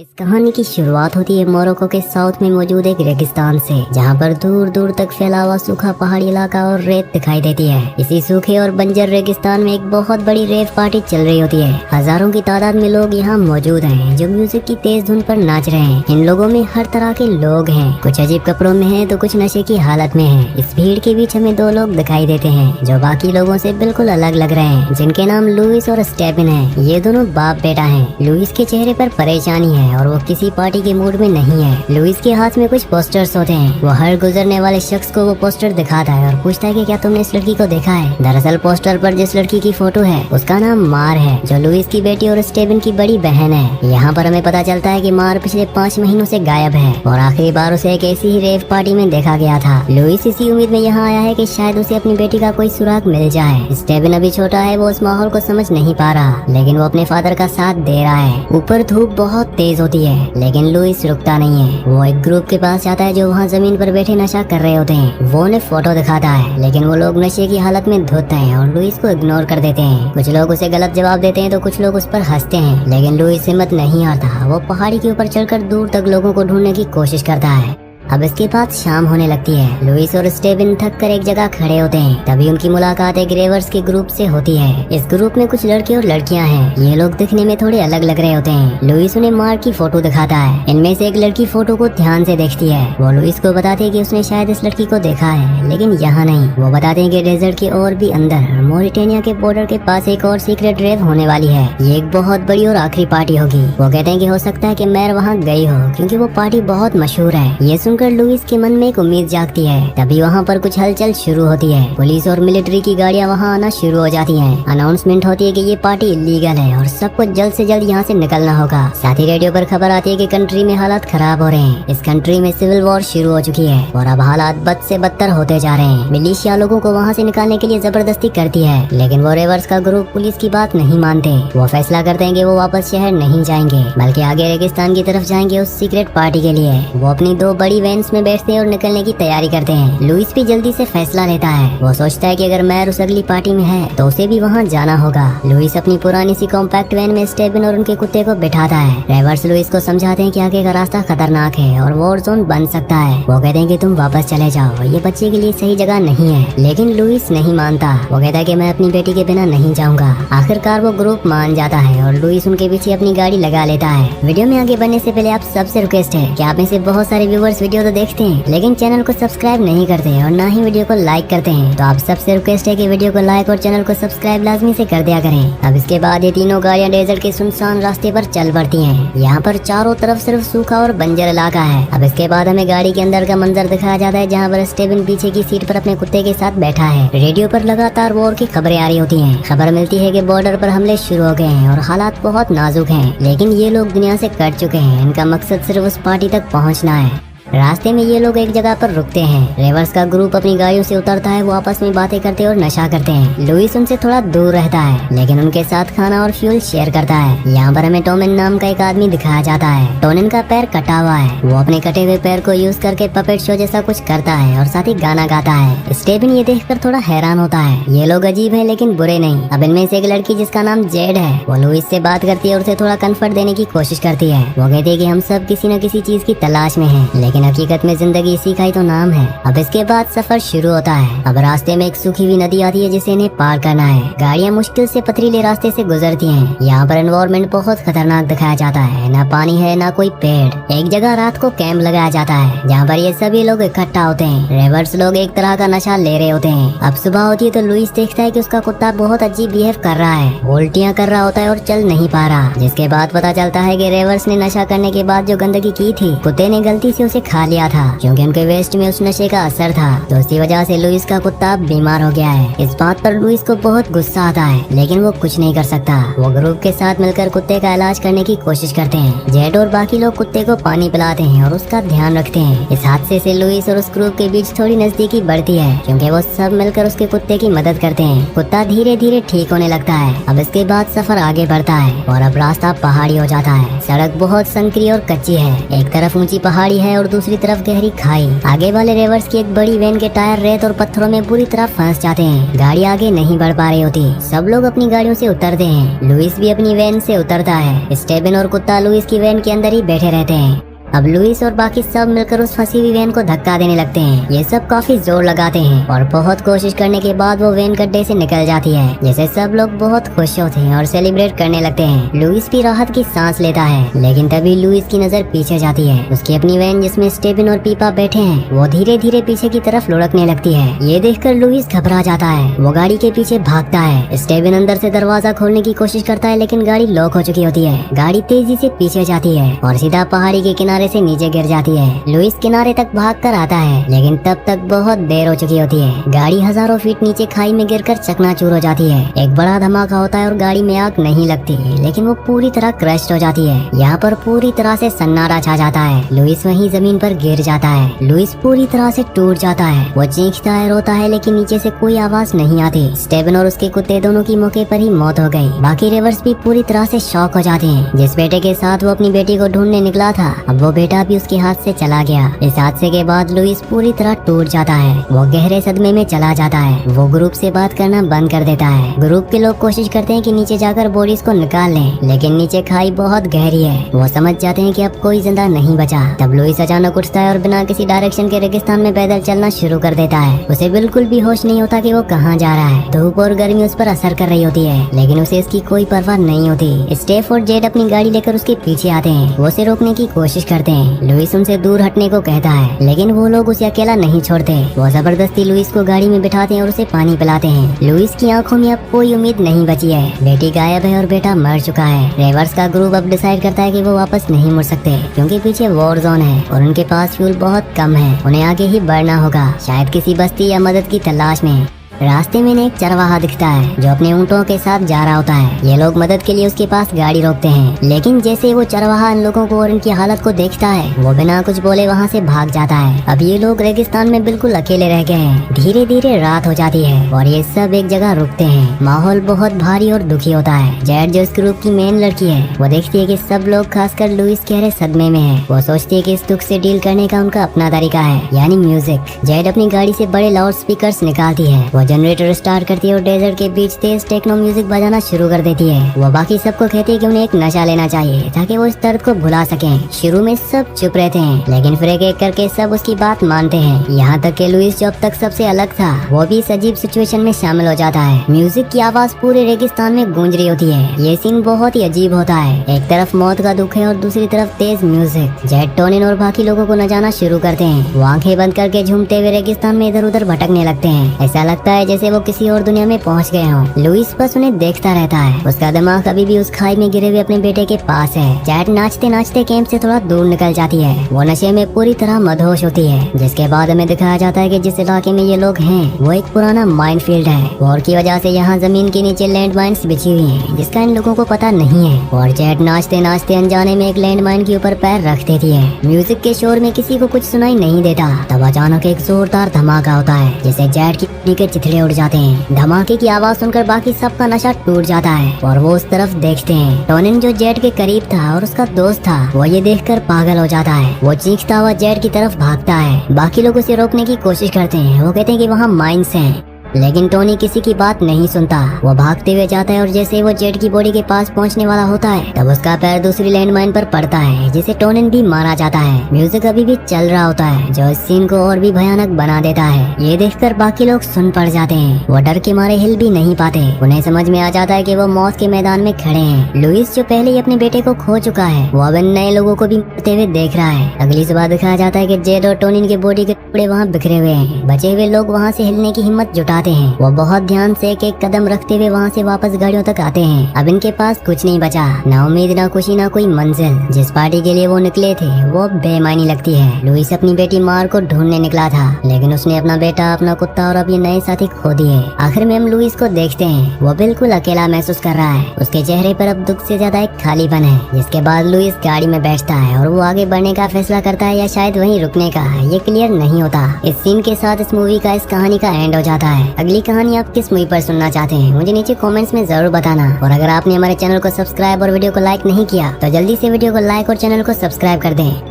इस कहानी की शुरुआत होती है मोरक्को के साउथ में मौजूद एक रेगिस्तान से, जहां पर दूर दूर तक फैला हुआ सूखा पहाड़ी इलाका और रेत दिखाई देती है। इसी सूखे और बंजर रेगिस्तान में एक बहुत बड़ी रेव पार्टी चल रही होती है। हजारों की तादाद में लोग यहाँ मौजूद हैं, जो म्यूजिक की तेज धुन पर नाच रहे हैं। इन लोगों में हर तरह के लोग हैं, कुछ अजीब कपड़ों में हैं तो कुछ नशे की हालत में हैं। इस भीड़ के बीच हमें दो लोग दिखाई देते हैं जो बाकी लोगों से बिल्कुल अलग लग रहे हैं, जिनके नाम लुइस और स्टेफन है। ये दोनों बाप बेटा हैं। लुइस के चेहरे पर परेशानी है और वो किसी पार्टी के मूड में नहीं है। लुइस के हाथ में कुछ पोस्टर्स होते हैं। वो हर गुजरने वाले शख्स को वो पोस्टर दिखाता है और पूछता है कि क्या तुमने इस लड़की को देखा है। दरअसल पोस्टर पर जिस लड़की की फोटो है उसका नाम मार है, जो लुइस की बेटी और स्टेफन की बड़ी बहन है। यहाँ पर हमें पता चलता है कि मार पिछले 5 महीनों से गायब है और आखिरी बार उसे एक ऐसी ही रेव पार्टी में देखा गया था। लुइस इसी उम्मीद में यहाँ आया है कि शायद उसे अपनी बेटी का कोई सुराग मिल जाए। स्टेफन अभी छोटा है, वो उस माहौल को समझ नहीं पा रहा, लेकिन वो अपने फादर का साथ दे रहा है। ऊपर धूप बहुत तेज होती है, लेकिन लुइस रुकता नहीं है। वो एक ग्रुप के पास जाता है जो वहाँ जमीन पर बैठे नशा कर रहे होते हैं। वो उन्हें फोटो दिखाता है, लेकिन वो लोग नशे की हालत में धुत हैं और लुइस को इग्नोर कर देते हैं। कुछ लोग उसे गलत जवाब देते हैं तो कुछ लोग उस पर हंसते हैं, लेकिन लुइस हिम्मत नहीं हारता। वो पहाड़ी के ऊपर चढ़कर दूर तक लोगों को ढूंढने की कोशिश करता है। अब इसके बाद शाम होने लगती है। लुइस और स्टेफन थक कर एक जगह खड़े होते हैं। तभी उनकी मुलाकात एक रेवर्स के ग्रुप से होती है। इस ग्रुप में कुछ लड़के और लड़कियां हैं। ये लोग दिखने में थोड़े अलग लग रहे होते हैं। लुइस उन्हें मार की फोटो दिखाता है। इनमें से एक लड़की फोटो को ध्यान से देखती है। वो लुइस को बताती है कि उसने शायद इस लड़की को देखा है, लेकिन यहाँ नहीं। वो बताते हैं कि डेजर्ट के और भी अंदर मोरिटानिया के बॉर्डर के पास एक और सीक्रेट रेव होने वाली है। ये एक बहुत बड़ी और आखिरी पार्टी होगी। वो कहते हैं कि हो सकता है कि मैर वहाँ गई हो, क्योंकि वो पार्टी बहुत मशहूर है। ये सुनकर लुइस के मन में एक उम्मीद जागती है। तभी वहाँ पर कुछ हलचल शुरू होती है। पुलिस और मिलिट्री की गाड़ियाँ वहाँ आना शुरू हो जाती हैं। अनाउंसमेंट होती है कि ये पार्टी इलीगल है और सबको जल्द से जल्द यहाँ से निकलना होगा। साथ ही रेडियो पर खबर आती है कि कंट्री में हालात खराब हो रहे हैं। इस कंट्री में सिविल वॉर शुरू हो चुकी है और अब हालात बद से बदतर होते जा रहे हैं। मिलिशिया लोगों को वहाँ से निकालने के लिए जबरदस्ती करती है, लेकिन वो रेवर्स का ग्रुप पुलिस की बात नहीं मानते। वो फैसला करते हैं कि वो वापस शहर नहीं जाएंगे, बल्कि आगे रेगिस्तान की तरफ जाएंगे उस सीक्रेट पार्टी के लिए। वो अपनी 2 बड़ी वैन्स में बैठते और निकलने की तैयारी करते हैं। लुइस भी जल्दी से फैसला लेता है। वो सोचता है कि अगर मैर उस अगली पार्टी में है तो उसे भी वहाँ जाना होगा। लुइस अपनी पुरानी सी कॉम्पैक्ट वैन में स्टेफन और उनके कुत्ते को बिठाता है। रेवर्स लुइस को समझाते हैं कि आगे का रास्ता खतरनाक है और वॉर जोन बन सकता है। वो कहते हैं कि तुम वापस चले जाओ, ये बच्चे के लिए सही जगह नहीं है, लेकिन लुइस नहीं मानता। वो कहता है कि मैं अपनी बेटी के बिना नहीं जाऊंगा। आखिरकार वो ग्रुप मान जाता है और लुइस उनके पीछे अपनी गाड़ी लगा लेता है। वीडियो में आगे बढ़ने से पहले आप सबसे रिक्वेस्ट है कि आप में से बहुत सारे व्यूवर्स वीडियो तो देखते हैं, लेकिन चैनल को सब्सक्राइब नहीं करते और ना ही वीडियो को लाइक करते हैं। तो आप सबसे रिक्वेस्ट है कि वीडियो को लाइक और चैनल को सब्सक्राइब लाजमी से कर दिया करें। अब इसके बाद ये तीनों गाड़ियां डेजर्ट के सुनसान रास्ते पर चल पड़ती हैं। यहाँ पर चारों तरफ सिर्फ सूखा और बंजर इलाका है। अब इसके बाद हमें गाड़ी के अंदर का मंजर दिखाया जाता है, जहाँ पर स्टेफन पीछे की सीट पर अपने कुत्ते के साथ बैठा है। रेडियो पर लगातार वॉर की खबरें आ रही होती हैं। खबर मिलती है कि बॉर्डर पर हमले शुरू हो गए हैं और हालात बहुत नाजुक हैं, लेकिन ये लोग दुनिया से कट चुके हैं। इनका मकसद सिर्फ उस पार्टी तक पहुँचना है। रास्ते में ये लोग एक जगह पर रुकते हैं। रेवर्स का ग्रुप अपनी गाड़ियों से उतरता है। वो आपस में बातें करते और नशा करते हैं। लुइस उनसे थोड़ा दूर रहता है, लेकिन उनके साथ खाना और फ्यूल शेयर करता है। यहाँ पर हमें टोमिन नाम का एक आदमी दिखाया जाता है। टोनिन का पैर कटा हुआ है। वो अपने कटे हुए पैर को यूज करके पपेट शो जैसा कुछ करता है और साथ ही गाना गाता है। स्टेफन ये देखकर थोड़ा हैरान होता है। ये लोग अजीब है, लेकिन बुरे नहीं। अब इनमें से एक लड़की जिसका नाम जेड है, वो लुइस से बात करती है और उसे थोड़ा कंफर्ट देने की कोशिश करती है। वो कहती है कि हम सब किसी न किसी चीज की तलाश में हैं, लेकिन हकीकत में जिंदगी इसी का ही तो नाम है। अब इसके बाद सफर शुरू होता है। अब रास्ते में एक सूखी हुई नदी आती है जिसे इन्हें पार करना है। गाड़ियाँ मुश्किल से पथरीले रास्ते से गुजरती हैं। यहाँ पर एनवायरनमेंट बहुत खतरनाक दिखाया जाता है। ना पानी है ना कोई पेड़। एक जगह रात को कैंप लगाया जाता है, जहाँ पर ये सभी लोग इकट्ठा होते हैं। रेवर्स लोग एक तरह का नशा ले रहे होते हैं। अब सुबह होती है तो लुइस देखता है कि उसका कुत्ता बहुत अजीब बिहेव कर रहा है। उल्टियाँ कर रहा होता है और चल नहीं पा रहा, जिसके बाद पता चलता है कि रेवर्स ने नशा करने के बाद जो गंदगी की थी, कुत्ते ने गलती से उसे खा लिया था, क्योंकि उनके वेस्ट में उस नशे का असर था। तो इसी वजह से लुइस का कुत्ता बीमार हो गया है। इस बात पर लुइस को बहुत गुस्सा आता है, लेकिन वो कुछ नहीं कर सकता। वो ग्रुप के साथ मिलकर कुत्ते का इलाज करने की कोशिश करते हैं। जेड और बाकी लोग कुत्ते को पानी पिलाते हैं और उसका ध्यान रखते हैं। इस हादसे से लुइस और उस ग्रुप के बीच थोड़ी नजदीकी बढ़ती है, क्योंकि वो सब मिलकर उसके कुत्ते की मदद करते हैं। कुत्ता धीरे धीरे ठीक होने लगता है। अब इसके बाद सफर आगे बढ़ता है और अब रास्ता पहाड़ी हो जाता है। सड़क बहुत संकरी और कच्ची है। एक तरफ ऊंची पहाड़ी है और दूसरी दूसरी तरफ गहरी खाई। आगे वाले रेवर्स की एक बड़ी वैन के टायर रेत और पत्थरों में बुरी तरह फंस जाते हैं। गाड़ी आगे नहीं बढ़ पा रही होती। सब लोग अपनी गाड़ियों से उतरते हैं। लुइस भी अपनी वैन से उतरता है। स्टेबिन और कुत्ता लुइस की वैन के अंदर ही बैठे रहते हैं। अब लुइस और बाकी सब मिलकर उस फंसी हुई वैन को धक्का देने लगते हैं। ये सब काफी जोर लगाते हैं और बहुत कोशिश करने के बाद वो वैन गड्ढे से निकल जाती है, जिसे सब लोग बहुत खुश होते हैं और सेलिब्रेट करने लगते हैं। लुइस भी राहत की सांस लेता है, लेकिन तभी लुइस की नजर पीछे जाती है। उसकी अपनी वैन जिसमें स्टेबिन और पीपा बैठे हैं वो धीरे धीरे पीछे की तरफ लुढ़कने लगती है। ये देखकर लुइस घबरा जाता है। वो गाड़ी के पीछे भागता है। स्टेबिन अंदर से दरवाजा खोलने की कोशिश करता है, लेकिन गाड़ी लॉक हो चुकी होती है। गाड़ी तेजी से पीछे जाती है और सीधा पहाड़ी के किनारे से नीचे गिर जाती है। लुइस किनारे तक भागकर आता है, लेकिन तब तक बहुत देर हो चुकी होती है। गाड़ी हजारों फीट नीचे खाई में गिरकर चकनाचूर हो जाती है। एक बड़ा धमाका होता है और गाड़ी में आग नहीं लगती, लेकिन वो पूरी तरह क्रश हो जाती है। यहाँ पर पूरी तरह से सन्नाटा छा जाता है। लुइस वहीं जमीन पर गिर जाता है। लुइस पूरी तरह से टूट जाता है। वो चीखता है, रोता है, लेकिन नीचे से कोई आवाज नहीं आती। स्टेबिन और उसके कुत्ते दोनों की मौके पर ही मौत हो गई। बाकी रेवर्स भी पूरी तरह से शॉक हो जाते हैं। जिस बेटे के साथ वो अपनी बेटी को ढूंढने निकला था, अब वो बेटा भी उसके हाथ से चला गया। इस हादसे के बाद लुइस पूरी तरह टूट जाता है। वो गहरे सदमे में चला जाता है। वो ग्रुप से बात करना बंद कर देता है। ग्रुप के लोग कोशिश करते हैं कि नीचे जाकर बॉडीज को निकाल लें, लेकिन नीचे खाई बहुत गहरी है। वो समझ जाते हैं कि अब कोई जिंदा नहीं बचा। तब लुइस अचानक उठता है और बिना किसी डायरेक्शन के रेगिस्तान में पैदल चलना शुरू कर देता है। उसे बिल्कुल भी होश नहीं होता कि वो कहाँ जा रहा है। धूप और गर्मी उस पर असर कर रही होती है, लेकिन उसे इसकी कोई परवाह नहीं होती। स्टेफ और जेड अपनी गाड़ी लेकर उसके पीछे आते हैं। वो उसे रोकने की कोशिश करते हैं। लुइस उनसे दूर हटने को कहता है, लेकिन वो लोग उसे अकेला नहीं छोड़ते। वो जबरदस्ती लुइस को गाड़ी में बिठाते हैं और उसे पानी पिलाते हैं। लुइस की आंखों में अब कोई उम्मीद नहीं बची है। बेटी गायब है और बेटा मर चुका है। रेवर्स का ग्रुप अब डिसाइड करता है कि वो वापस नहीं मुड़ सकते, क्योंकि पीछे वॉर जोन है और उनके पास फ्यूल बहुत कम है। उन्हें आगे ही बढ़ना होगा, शायद किसी बस्ती या मदद की तलाश में। रास्ते में एक चरवाहा दिखता है जो अपने ऊँटों के साथ जा रहा होता है। ये लोग मदद के लिए उसके पास गाड़ी रोकते हैं, लेकिन जैसे वो चरवाहा इन लोगों को और इनकी हालत को देखता है, वो बिना कुछ बोले वहाँ से भाग जाता है। अब ये लोग रेगिस्तान में बिल्कुल अकेले रह गए हैं। धीरे धीरे रात हो जाती है और ये सब एक जगह रुकते हैं। माहौल बहुत भारी और दुखी होता है। जेड जो इस ग्रुप की मेन लड़की है, वो देखती है कि सब लोग खासकर लुइस गहरे सदमे में है। वो सोचती है कि इस दुख से डील करने का उनका अपना तरीका है, यानी म्यूजिक। जेड अपनी गाड़ी से बड़े लाउड स्पीकर्स निकालती है। वो जनरेटर स्टार्ट करती है और डेजर्ट के बीच तेज टेक्नो म्यूजिक बजाना शुरू कर देती है। वो बाकी सबको कहती है कि उन्हें एक नशा लेना चाहिए ताकि वो इस दर्द को भुला सकें। शुरू में सब चुप रहते हैं, लेकिन फिर एक एक करके सब उसकी बात मानते हैं। यहाँ तक कि लुइस जो अब तक सबसे अलग था, वो भी इस अजीब सिचुएशन में शामिल हो जाता है। म्यूजिक की आवाज पूरे रेगिस्तान में गूंज रही होती है। ये सीन बहुत ही अजीब होता है। एक तरफ मौत का दुख है और दूसरी तरफ तेज म्यूजिक। जेड, टोनिन और बाकी लोगों को नचाना शुरू करते हैं। वो आंखें बंद करके झूमते हुए रेगिस्तान में इधर उधर भटकने लगते हैं। ऐसा लगता है जैसे वो किसी और दुनिया में पहुंच गए हों। लुइस बस उन्हें देखता रहता है। उसका दिमाग अभी भी उस खाई में गिरे हुए अपने बेटे के पास है। जेड नाचते नाचते कैंप से थोड़ा दूर निकल जाती है। वो नशे में पूरी तरह मदहोश होती है, जिसके बाद हमें दिखाया जाता है कि जिस इलाके में ये लोग हैं वो एक पुराना माइन फील्ड है। वॉर की वजह से यहाँ जमीन के नीचे लैंड माइन्स बिछी हुई है, जिसका इन लोगों को पता नहीं है। और जेड नाचते नाचते अनजाने में एक लैंड माइन के ऊपर पैर रख देती है। म्यूजिक के शोर में किसी को कुछ सुनाई नहीं देता। तब अचानक एक जोरदार धमाका होता है, जिससे जेड की के चिथड़े उड़ जाते हैं। धमाके की आवाज सुनकर बाकी सबका नशा टूट जाता है और वो उस तरफ देखते हैं। टोनिन जो जेड के करीब था और उसका दोस्त था, वो ये देखकर पागल हो जाता है। वो चीखता हुआ जेड की तरफ भागता है। बाकी लोग उसे रोकने की कोशिश करते हैं। वो कहते हैं कि वहाँ माइंस हैं, लेकिन टोनी किसी की बात नहीं सुनता। वो भागते हुए जाता है और जैसे वो जेड की बॉडी के पास पहुंचने वाला होता है, तब उसका पैर दूसरी लैंडमाइन पर पड़ता है, जिसे टोनिन भी मारा जाता है। म्यूजिक अभी भी चल रहा होता है, जो इस सीन को और भी भयानक बना देता है। ये देखकर बाकी लोग सुन पड़ जाते हैं। वो डर के मारे हिल भी नहीं पाते। उन्हें समझ में आ जाता है कि वो मौत के मैदान में खड़े हैं। लुइस जो पहले ही अपने बेटे को खो चुका है, वो अब इन नए लोगों को भी मरते हुए देख रहा है। अगली सुबह दिखाया जाता है कि जेड और टोनिन के बॉडी के टुकड़े वहाँ बिखरे हुए हैं। बचे हुए लोग वहाँ से हिलने की हिम्मत जुटाते हैं। वो बहुत ध्यान से एक एक कदम रखते हुए वहाँ से वापस गाड़ियों तक आते हैं। अब इनके पास कुछ नहीं बचा, ना उम्मीद, ना खुशी, ना कोई मंजिल। जिस पार्टी के लिए वो निकले थे वो बेमानी लगती है। लुइस अपनी बेटी मार को ढूंढने निकला था, लेकिन उसने अपना बेटा, अपना कुत्ता और अब ये नए साथी खो दिए। आखिर में हम लुइस को देखते हैं। वो बिल्कुल अकेला महसूस कर रहा है। उसके चेहरे पर अब दुख से ज्यादा एक खालीपन है। जिसके बाद लुइस गाड़ी में बैठता है और वो आगे बढ़ने का फैसला करता है या शायद वहीं रुकने का, ये क्लियर नहीं होता। इस सीन के साथ इस मूवी का, इस कहानी का एंड हो जाता है। अगली कहानी आप किस मूवी पर सुनना चाहते हैं मुझे नीचे कमेंट्स में जरूर बताना। और अगर आपने हमारे चैनल को सब्सक्राइब और वीडियो को लाइक नहीं किया तो जल्दी से वीडियो को लाइक और चैनल को सब्सक्राइब कर दें।